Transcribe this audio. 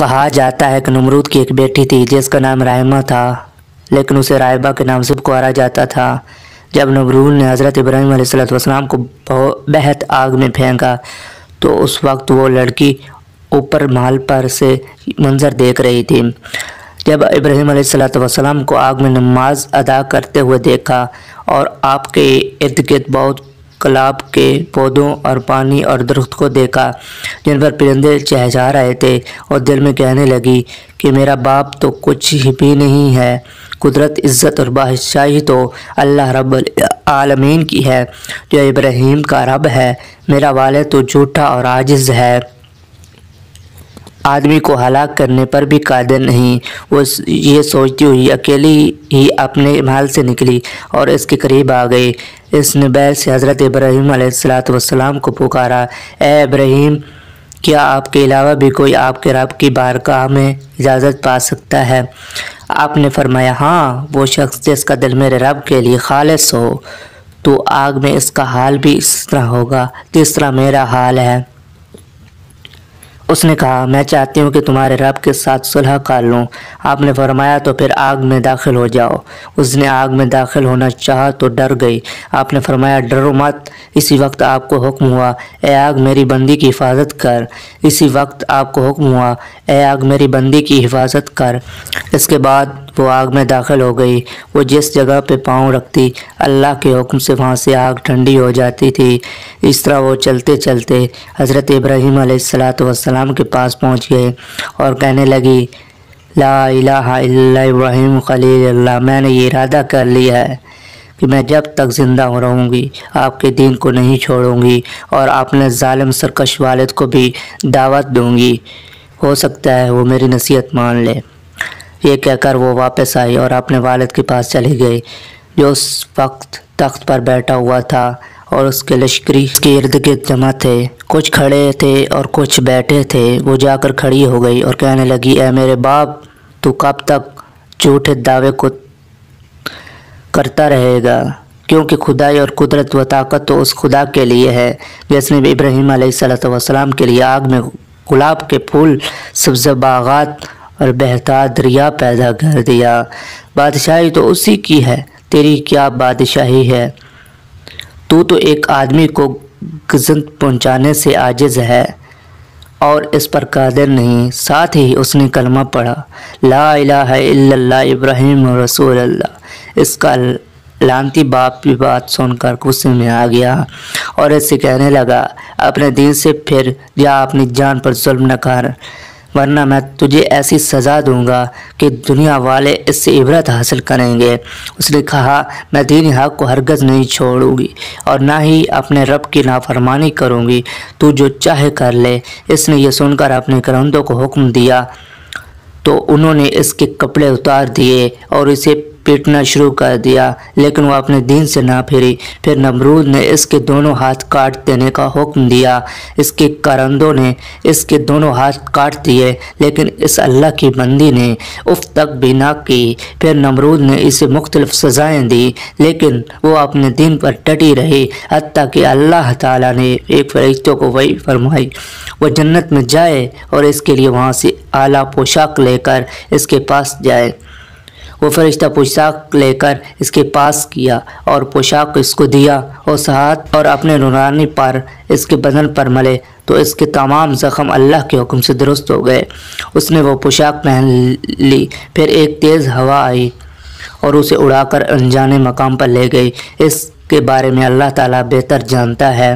कहा जाता है कि नमरूद की एक बेटी थी जिसका नाम राइमा था, लेकिन उसे राइबा के नाम से पुकारा जाता था। जब नमरूद ने हज़रत इब्राहीम अलैहिस्सलाम को बेहद आग में फेंका तो उस वक्त वो लड़की ऊपर महल पर से मंजर देख रही थी। जब इब्राहीम अलैहिस्सलाम को आग में नमाज अदा करते हुए देखा और आपके इर्द गिर्द बहुत गुलाब के पौधों और पानी और दरख्त को देखा जिन पर परिंदे चहचहा रहे थे, और दिल में कहने लगी कि मेरा बाप तो कुछ भी नहीं है, कुदरत, इज़्ज़त और बादशाही तो अल्लाह रब्बुल आलमीन की है जो इब्राहीम का रब है। मेरा वालिद तो झूठा और आजिज़ है, आदमी को हलाक करने पर भी कादिर नहीं। वो ये सोचती हुई अकेली ही अपने महल से निकली और इसके करीब आ गई। इसने बैल से हज़रत इब्राहीम अलैहिस्सलाम को पुकारा, ए इब्राहीम, क्या आपके अलावा भी कोई आपके रब की बारगाह में इजाज़त पा सकता है? आपने फरमाया, हाँ, वो शख्स जिसका दिल मेरे रब के लिए खालिस हो। तो आग में इसका हाल भी इस तरह होगा जिस तरह मेरा हाल है। उसने कहा, मैं चाहती हूँ कि तुम्हारे रब के साथ सुलह कर लूँ। आपने फरमाया, तो फिर आग में दाखिल हो जाओ। उसने आग में दाखिल होना चाहा तो डर गई। आपने फरमाया, डरो मत। इसी वक्त आपको हुक्म हुआ, ए आग मेरी बंदी की हिफाजत कर। इसी वक्त आपको हुक्म हुआ, ए आग मेरी बंदी की हिफाजत कर। इसके बाद वो आग में दाखिल हो गई। वो जिस जगह पे पाँव रखती अल्लाह के हुक्म से वहाँ से आग ठंडी हो जाती थी। इस तरह वो चलते चलते हज़रत इब्राहीम अलैहिस्सलाम के पास पहुँच गए और कहने लगी, ला इलाहा इल्ला इब्राहीम खलीलुल्लाह, मैंने ये इरादा कर लिया है कि मैं जब तक ज़िंदा रहूँगी आपके दीन को नहीं छोड़ूंगी और अपने ज़ालिम सरकश वालिद को भी दावत दूँगी। हो सकता है वो मेरी नसीहत मान ले। ये कहकर वो वापस आई और अपने वालिद के पास चली गई जो उस वक्त तख्त पर बैठा हुआ था और उसके लश्करी के इर्द गिर्द जमा थे। कुछ खड़े थे और कुछ बैठे थे। वो जाकर खड़ी हो गई और कहने लगी, ए मेरे बाप, तू कब तक झूठे दावे को करता रहेगा? क्योंकि खुदाई और कुदरत व ताकत तो उस खुदा के लिए है जिसने इब्राहीम अलैहिस्सलाम के लिए आग में गुलाब के फूल, सब्ज़ बागात और बहता दरिया पैदा कर दिया। बादशाही तो उसी की है, तेरी क्या बादशाही है? तू तो एक आदमी को गज़न पहुंचाने से आजिज़ है और इस पर कादिर नहीं। साथ ही उसने कलमा पढ़ा, ला इलाहा इल्लल्लाह इब्राहीम रसूलुल्लाह। इसका लानती बाप की बात सुनकर गुस्से में आ गया और इससे कहने लगा, अपने दीन से फिर जा, अपनी जान पर जुल्म न कर, वरना मैं तुझे ऐसी सज़ा दूंगा कि दुनिया वाले इससे इबरत हासिल करेंगे। उसने कहा, मैं दीन हक़ को हरगज़ नहीं छोड़ूंगी और ना ही अपने रब की नाफरमानी करूंगी, तू जो चाहे कर ले। इसने ये सुनकर अपने करंदों को हुक्म दिया तो उन्होंने इसके कपड़े उतार दिए और इसे पीटना शुरू कर दिया, लेकिन वो अपने दीन से ना फिरी। फिर नमरूद ने इसके दोनों हाथ काट देने का हुक्म दिया। इसके करंदों ने इसके दोनों हाथ काट दिए, लेकिन इस अल्लाह की बंदी ने उफ तक भी ना की। फिर नमरूद ने इसे मुख्तलिफ सज़ाएँ दी, लेकिन वो अपने दीन पर डटी रही, हत्ता कि अल्लाह ताला ने एक फरिश्ते को वही फरमाई वो जन्नत में जाए और इसके लिए वहाँ से आला पोशाक लेकर इसके पास जाए। वो फरिश्ता पोशाक लेकर इसके पास किया और पोशाक इसको दिया और साथ और अपने नूरानी पर इसके बदन पर मले तो इसके तमाम ज़ख्म अल्लाह के हुक्म से दुरुस्त हो गए। उसने वो पोशाक पहन ली। फिर एक तेज़ हवा आई और उसे उड़ाकर अनजाने मकाम पर ले गई। इसके बारे में अल्लाह ताला बेहतर जानता है।